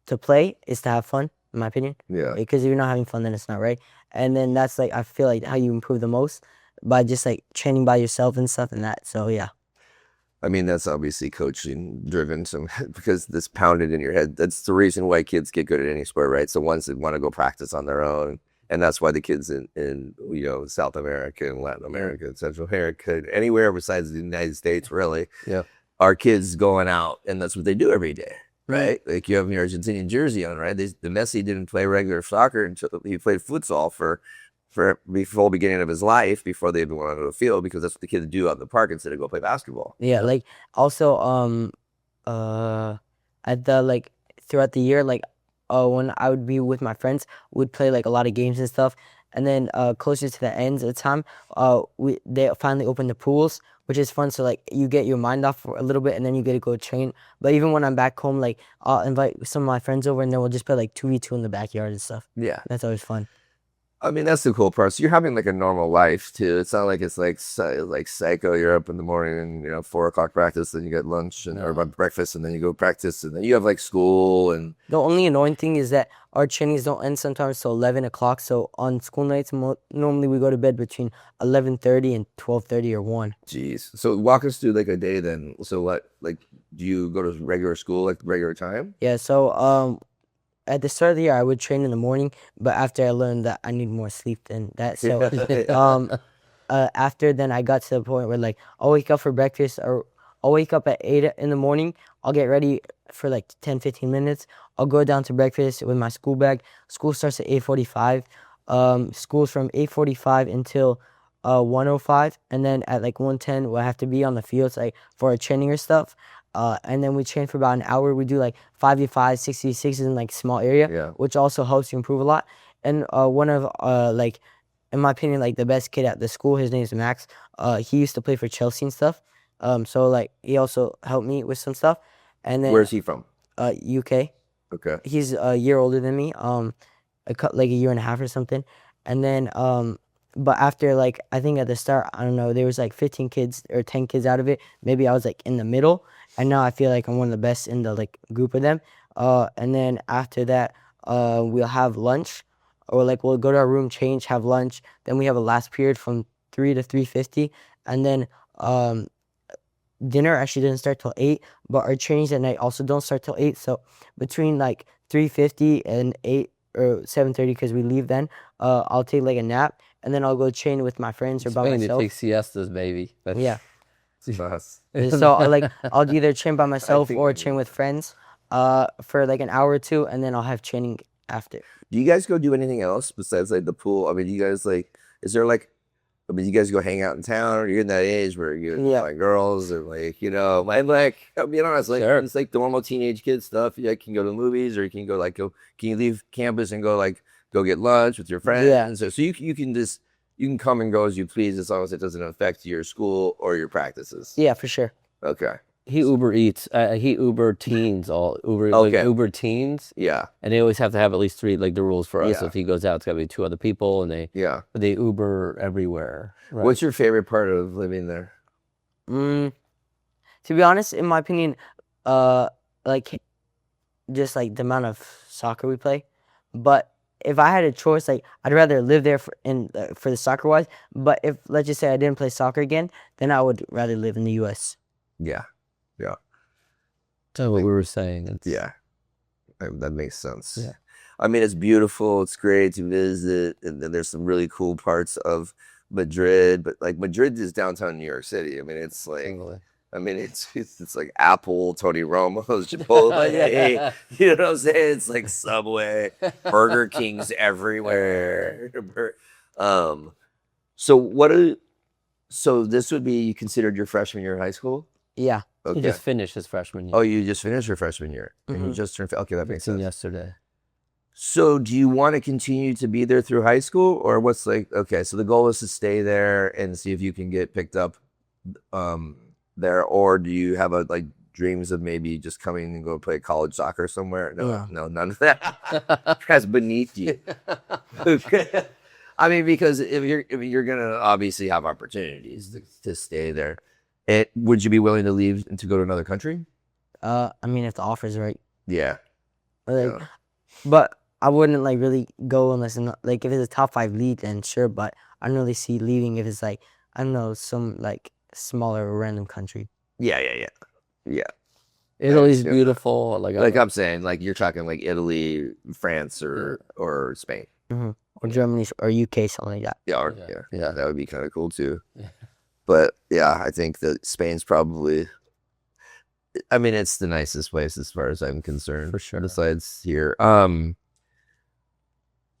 to play is to have fun, in my opinion. Yeah. Because if you're not having fun, then it's not right. And then that's like, I feel like how you improve the most, by just like training by yourself and stuff and that. So yeah. I mean, that's obviously coaching driven, so because this pounded in your head. That's the reason why kids get good at any sport, right? So once they want to go practice on their own, and that's why the kids in South America and Latin America and Central America, anywhere besides the United States, really, are kids going out, and that's what they do every day, right? Like you have your Argentinian jersey on, right? The Messi didn't play regular soccer until he played futsal for before beginning of his life, before they even went onto the field, because that's what the kids do out in the park instead of go play basketball. Yeah, like also at the like throughout the year, like when I would be with my friends, we'd play like a lot of games and stuff. And then closer to the ends of the time, they finally opened the pools, which is fun. So like you get your mind off for a little bit, and then you get to go train. But even when I'm back home, like I'll invite some of my friends over, and then we'll just play like 2v2 in the backyard and stuff. Yeah. That's always fun. I mean, that's the cool part. So you're having like a normal life too. It's not like it's like psycho. You're up in the morning and 4 o'clock practice, then you get lunch or breakfast, and then you go practice, and then you have like school. And the only annoying thing is that our trainings don't end sometimes till 11 o'clock. So on school nights, normally we go to bed between 11:30 and 12:30 or 1. Jeez. So walk us through like a day then. So what, like, do you go to regular school like regular time? Yeah. So at the start of the year, I would train in the morning, but after I learned that I need more sleep than that, so after then I got to the point where like I'll wake up for breakfast, or I'll wake up at 8 in the morning. I'll get ready for like 10-15 minutes. I'll go down to breakfast with my school bag. School starts at 8:45. School's from 8:45 until 1:05, and then at like 1:10 we'll have to be on the fields like for our training or stuff. And then we train for about an hour. We do like 5v5, 6v6 in like small area, which also helps you improve a lot. And one of like, in my opinion, like the best kid at the school, his name is Max. He used to play for Chelsea and stuff. So like he also helped me with some stuff. And then where's he from? UK. Okay. He's a year older than me. Like a year and a half or something. And then but after like, I think at the start, I don't know, there was like 15 kids or 10 kids out of it. Maybe I was like in the middle, and now I feel like I'm one of the best in the like group of them. And then after that, we'll have lunch, or like we'll go to our room, change, have lunch. Then we have a last period from 3 to 3:50, and then dinner actually doesn't start till 8, but our trainings at night also don't start till 8. So between like 3:50 and 8 or 7:30, because we leave then, I'll take like a nap, and then I'll go train with my friends or by Spain, myself. you take siestas, baby. Yeah. Fast. So like I'll either train by myself or train with friends for like an hour or two, and then I'll have training after. Do you guys go do anything else besides like the pool? I mean, you guys like, is there like, I mean, you guys go hang out in town, or you're in that age where you find girls, or like, I'm like, I'll be honest, like it's like the normal teenage kid stuff. You can go to the movies, or you can go like can you leave campus and go get lunch with your friends? Yeah. So you can come and go as you please, as long as it doesn't affect your school or your practices. Yeah, for sure. Okay. He Uber Eats. He Uber Teens. Uber Teens. Yeah. And they always have to have at least 3, like the rules for us. Yeah. If he goes out, it's got to be 2 other people, and they Uber everywhere. Right? What's your favorite part of living there? To be honest, in my opinion, like just like the amount of soccer we play. But if I had a choice, like I'd rather live there for the soccer wise. But if let's just say I didn't play soccer again, then I would rather live in the U.S. Yeah. So what we were saying. It's, Yeah. That makes sense. Yeah. I mean, it's beautiful. It's great to visit. And then there's some really cool parts of Madrid. But like Madrid is downtown New York City. I mean, it's like, Totally. I mean, it's like Apple, Tony Romo's, Chipotle. Yeah. You know what I'm saying? It's like Subway, Burger King's everywhere. So this would be considered your freshman year of high school? Yeah. Okay. He just finished his freshman year. Oh, you just finished your freshman year, and you Mhm. just turned. Okay, that makes It's in sense. yesterday. So, do you want to continue to be there through high school, or what's like? Okay, so the goal is to stay there and see if you can get picked up, there, or do you have like dreams of maybe just coming and go play college soccer somewhere? No, Yeah. no, none of that. That's beneath you. Okay. I mean, because if you're gonna obviously have opportunities to stay there, would you be willing to leave and to go to another country? I mean, if the offer's right, Yeah. like, Yeah. but I wouldn't like really go unless like if it's a top 5 league, then sure. But I don't really see leaving if it's like I don't know some like smaller random country. Yeah. Italy's Yeah. beautiful. Like I'm saying, like you're talking like Italy, France, or Spain. Or Germany or UK, something like that. Yeah, Yeah. that would be kind of cool too. Yeah. But yeah, I think that Spain's probably. I mean, it's the nicest place as far as I'm concerned. For sure. Besides here,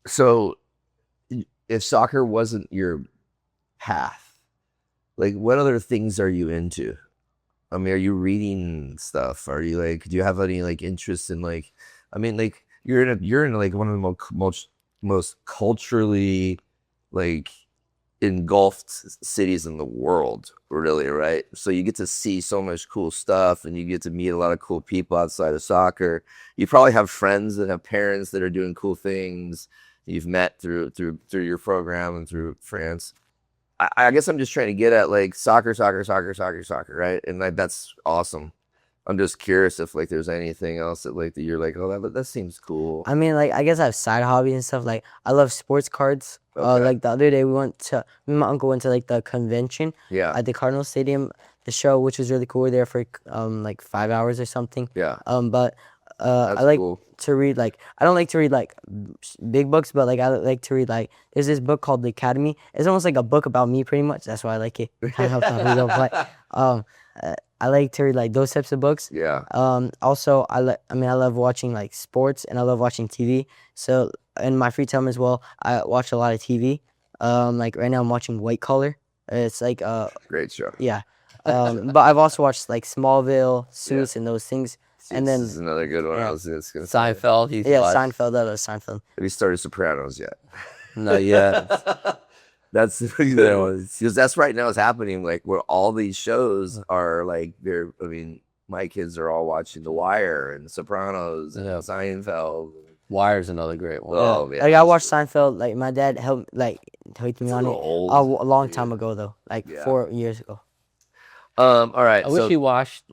so if soccer wasn't your path, like what other things are you into? I mean, are you reading stuff? Are you like, do you have any like interest in like, I mean, like you're in like one of the most culturally like engulfed cities in the world, really, right? So you get to see so much cool stuff, and you get to meet a lot of cool people outside of soccer. You probably have friends that have parents that are doing cool things you've met through your program and through France. I guess I'm just trying to get at like soccer, right? And like that's awesome. I'm just curious if like there's anything else that like that you're like, oh, that seems cool. I mean, like I guess I have side hobbies and stuff. Like I love sports cards. Okay. Like the other day, me and my uncle went to like the convention Yeah, at the Cardinal Stadium, the show, which was really cool. We were there for like 5 hours or something. yeah. But That's I like cool. to read like I don't like to read like big books, but like I like to read like there's this book called The Academy. It's almost like a book about me, pretty much. That's why I like it. Kind of helps out who you don't play. I like to read like those types of books. Yeah. Also, I love watching like sports, and I love watching TV. So in my free time as well, I watch a lot of TV. Like right now I'm watching White Collar. It's like Great show. yeah. But I've also watched like Smallville, Suits, and those things. And then this is another good one. yeah. I was just gonna say. Seinfeld. He's Yeah, watched. Seinfeld. That was Seinfeld. Have you started Sopranos yet? No, yeah. That's because that's right now is happening. Like where all these shows are like they're. I mean, my kids are all watching The Wire and Sopranos and Yeah. Seinfeld. Wire's another great one. Oh man, Like I watched Seinfeld. Like my dad helped hooked me It's a on it little old. a long time ago though, like Yeah. 4 years ago. All right. I wish so he watched.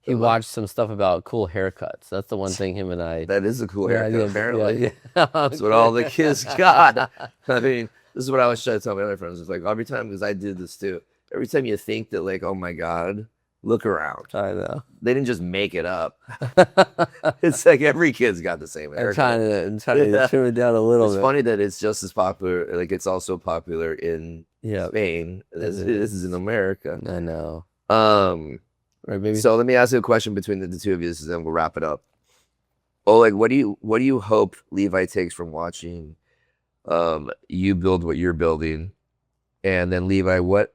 He What? watched some stuff about cool haircuts. That's the one thing him and I. that is a cool Yeah, haircut. yeah, Apparently, yeah. that's what all the kids got. I mean, this is what I was trying to tell my other friends. It's like every time, because I did this too. Every time you think that, like, oh my God, look around. I know. They didn't just make it up. It's like every kid's got the same I'm haircut. trying to Yeah. trim it down a little It's bit. funny that it's just as popular. Like it's also popular in Yeah, Spain as It it is. is in America. I know. Right, Maybe. So let me ask you a question between the two of you, and then we'll wrap it up. Oleg, what do you hope Levi takes from watching you build what you're building? And then Levi, what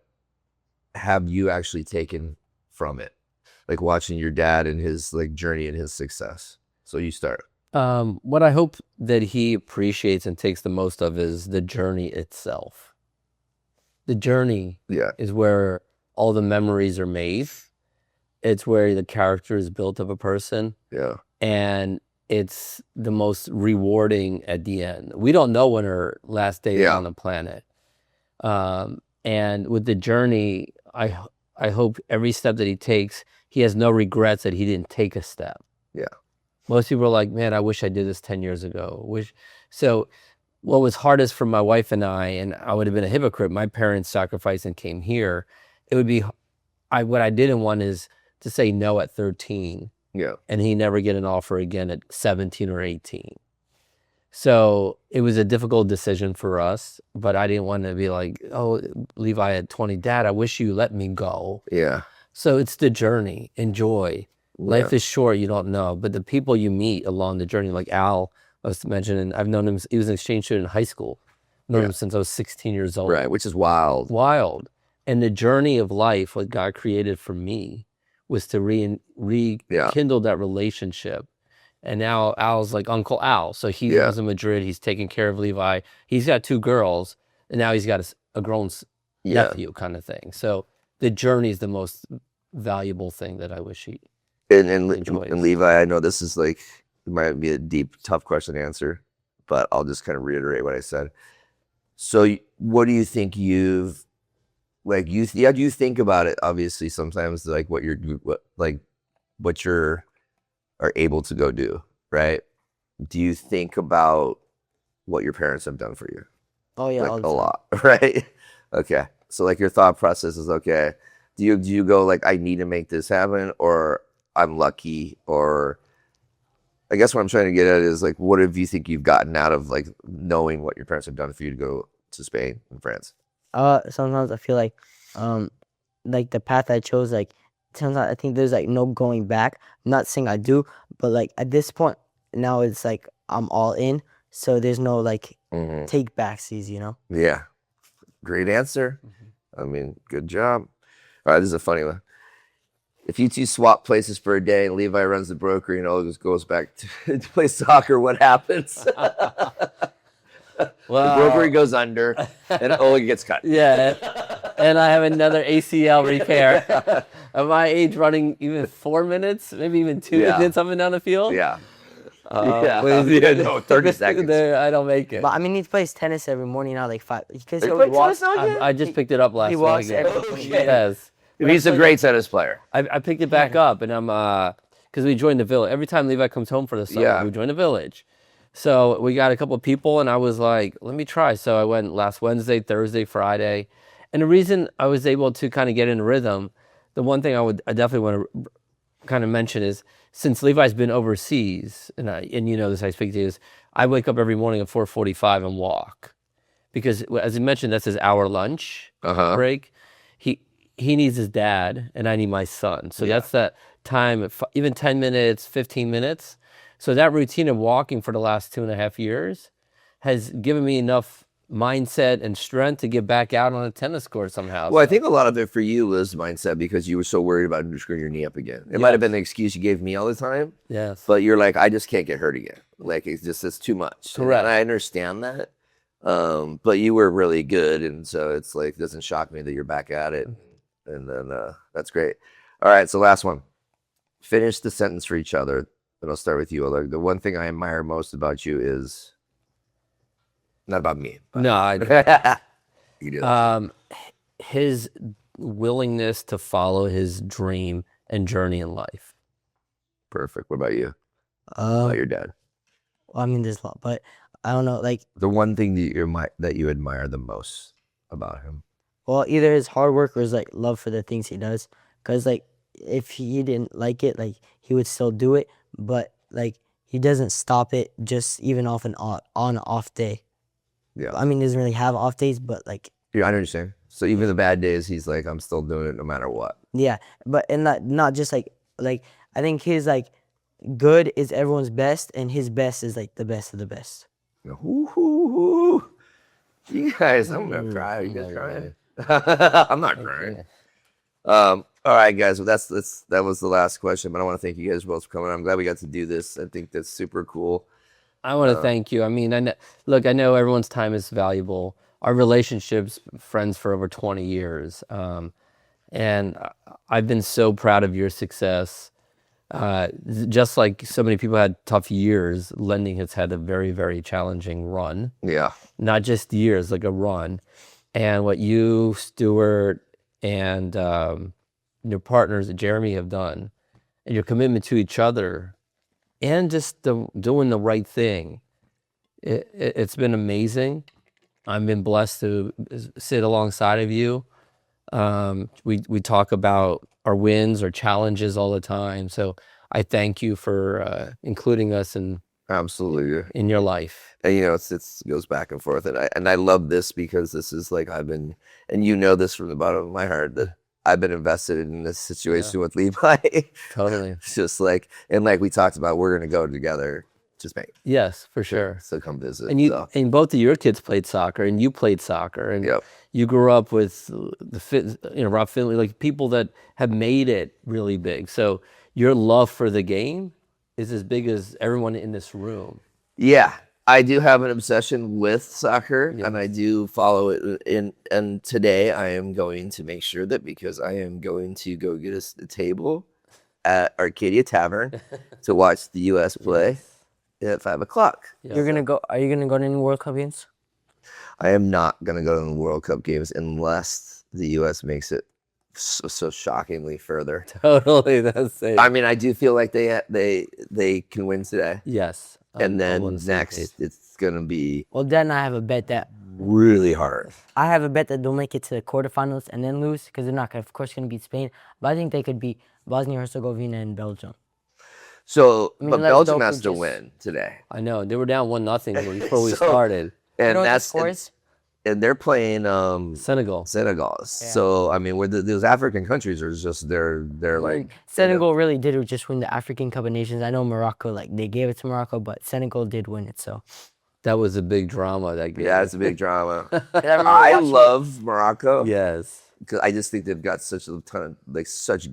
have you actually taken from it? Like watching your dad and his like journey and his success. So you start. What I hope that he appreciates and takes the most of is the journey itself. The journey Yeah. is where all the memories are made. It's where the character is built of a person, Yeah. and it's the most rewarding at the end. We don't know when our last day is Yeah. on the planet. And with the journey, I hope every step that he takes, he has no regrets that he didn't take a step. Yeah. Most people are like, man, I wish I did this 10 years ago. So what was hardest for my wife and I would have been a hypocrite. My parents sacrificed and came here. It would be, what I didn't want is to say no at 13 Yeah. and he never get an offer again at 17 or 18. So it was a difficult decision for us, but I didn't want to be like, oh, Levi at 20, Dad, I wish you let me go. Yeah. So it's the journey. Enjoy. Life is short, you don't know. But the people you meet along the journey, like Al, I was mentioning, I've known him, he was an exchange student in high school. Known him since I was 16 years old. Right, which is wild. Wild. And the journey of life, what God created for me, was to rekindle that relationship. And now Al's like Uncle Al. So he lives in Madrid. He's taking care of Levi. He's got 2 girls, and now he's got a grown nephew kind of thing. So the journey is the most valuable thing that I wish he enjoys. And Levi, I know this is like, it might be a deep, tough question to answer, but I'll just kind of reiterate what I said. So what do you think you think about it, obviously, sometimes, like what you're are able to go do, right? Do you think about what your parents have done for you? Oh yeah, Like a lot, right? Okay. So like your thought process is, okay, do you go like, I need to make this happen, or I'm lucky, or I guess what I'm trying to get at is like, what have you think you've gotten out of like knowing what your parents have done for you to go to Spain and France? Sometimes I feel like the path I chose, like sometimes I think there's like no going back. I'm not saying I do, but like at this point now it's like I'm all in, so there's no like take backsies, you know? Yeah. Great answer. I mean, good job. All right, this is a funny one. If you two swap places for a day and Levi runs the Brokery and Oleg just goes back to play soccer, what happens? Well, the Brokery goes under and Oleg gets cut. Yeah, and I have another ACL repair. At my age, running even 4 minutes, maybe even 2 minutes up and down the field. Yeah. No, 30 seconds. I don't make it. But I mean, he plays tennis every morning now, like 5. Because He plays tennis now again? I just picked it up last he week. walks again. every Yes. He's a great tennis player. I picked it back up, and I'm because we joined the village. Every time Levi comes home for the summer, we join the village. So we got a couple of people, and I was like, let me try. So I went last Wednesday, Thursday, Friday. And the reason I was able to kind of get in rhythm, the one thing I definitely want to kind of mention is, since Levi's been overseas, and you know this, I speak to you, is I wake up every morning at 4:45 and walk. Because as you mentioned, that's his hour lunch break. He needs his dad, and I need my son. So that's that time, even 10 minutes, 15 minutes. So that routine of walking for the last 2.5 years has given me enough mindset and strength to get back out on a tennis court somehow. Well, I think a lot of it for you was mindset, because you were so worried about screwing your knee up again. It might have been the excuse you gave me all the time. Yes. But you're like, I just can't get hurt again. Like, it's too much. Correct. And I understand that. But you were really good, and so it's like, it doesn't shock me that you're back at it. And then that's great. All right, so last one. Finish the sentence for each other. And I'll start with you, Oleg. The one thing I admire most about you is not about me. No, You do. his willingness to follow his dream and journey in life. Perfect. What about you? About your dad? Well, I mean, there's a lot, but I don't know, like, The one thing that you admire the most about him. well, either his hard work or his like love for the things he does. Because like, if he didn't like it, like he would still do it, but like he doesn't stop it just even off an off day. Yeah. I mean, he doesn't really have off days, but like, Yeah, I understand. So even the bad days, he's like, I'm still doing it no matter what. yeah, but and not just like I think his like good is everyone's best, and his best is like the best of the best. Ooh. You guys, I'm gonna cry. Are you guys crying? I'm not crying. All right, guys. Well, that was the last question, but I want to thank you guys both for coming. I'm glad we got to do this. I think that's super cool. I want to thank you. I mean, I know everyone's time is valuable. Our relationship's friends for over 20 years. And I've been so proud of your success. Just like so many people had tough years, lending has had a very, very challenging run. Yeah. Not just years, like a run. And what you, Stuart, and your partners, Jeremy, have done, and your commitment to each other, and just doing the right thing, It's been amazing. I've been blessed to sit alongside of you. We talk about our wins, our challenges all the time. So I thank you for including us Absolutely. in your life. And it's goes back and forth, and I love this because this is like and this from the bottom of my heart that I've been invested in this situation with Levi. Totally. It's just like, and like we talked about, we're gonna go together to Spain. Yes, for sure. So come visit. And both of your kids played soccer, and you played soccer, and you grew up with Rob Finley, like people that have made it really big. So your love for the game is as big as everyone in this room. Yeah, I do have an obsession with soccer, and I do follow it. And today I am going to make sure that because I am going to go get us a table at Arcadia Tavern to watch the U.S. play at 5:00. You're gonna go. Are you gonna go to any World Cup games? I am not gonna go to the World Cup games unless the U.S. makes it so shockingly further. Totally, that's it. I mean, I do feel like they can win today. Yes. And then next, it's going to be Well, then I have a bet that really hard. I have a bet that they'll make it to the quarterfinals and then lose because they're not, gonna, of course, going to beat Spain. But I think they could beat Bosnia Herzegovina and Belgium. So, I mean, but let Belgium Doku has to just- win today, I know they were down 1-0 before we So- started. and You know what the that's score is? and they're playing Senegal. Senegal. So I mean, those African countries are just they're like Senegal really did just win the African Cup of Nations. I know Morocco, like they gave it to Morocco, but Senegal did win it. So That was a big drama. That game. Yeah, it's a big drama. remember I watching love Morocco. Yes. Because I just think they've got such a ton of such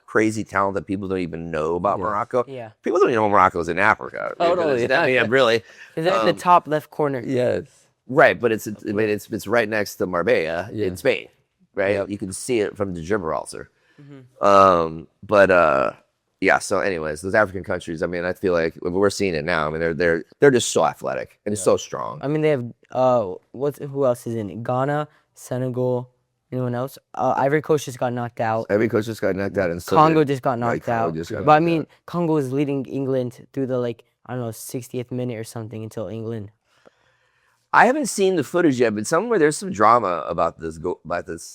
crazy talent that people don't even know about Morocco. Yeah. People don't even know Morocco's in Africa. Totally. Yeah, really. is it the top left corner? Yes. Right, but it's right next to Marbella in Spain, right? Yep. You can see it from the Gibraltar. Mm-hmm. Yeah. So, anyways, those African countries. I mean, I feel like we're seeing it now. I mean, they're just so athletic and so strong. I mean, they have who else is in it? Ghana, Senegal, anyone else? Ivory Coast just got knocked out. Every coach just got knocked out, and so Congo did- just got knocked Congo out. just got But I knocked mean, out. Congo is leading England through the 60th minute or something until England. I haven't seen the footage yet, but somewhere there's some drama about this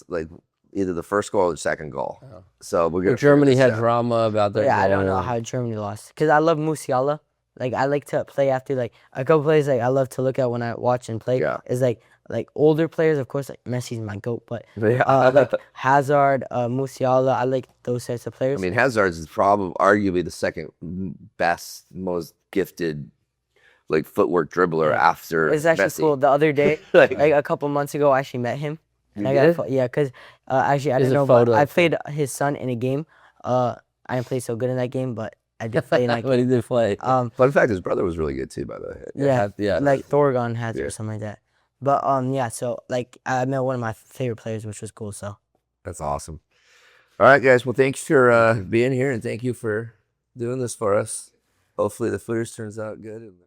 like either the first goal or the second goal. So we're gonna. Germany figure had this out. drama about their Yeah, I don't goal. know how Germany lost because I love Musiala. Like I like to play after like a couple players like I love to look at when I watch and play. Yeah. Is like older players, of course. Like Messi's my goat, but Yeah. like Hazard, Musiala. I like those types of players. I mean, Hazard's is probably arguably the second best, most gifted, like footwork dribbler after. It's actually Messi. cool. The other day, Like- like a couple months ago, I actually met him. And I did? got because actually I There's didn't a know, but photo. I played his son in a game. I didn't play so good in that game, but I did play in like What did they play? Fun fact: his brother was really good too, by the way. yeah, like Thorgon has Yeah. or something like that. But yeah, so like I met one of my favorite players, which was cool. So That's awesome. All right, guys. Well, thanks for being here, and thank you for doing this for us. Hopefully, the footage turns out good.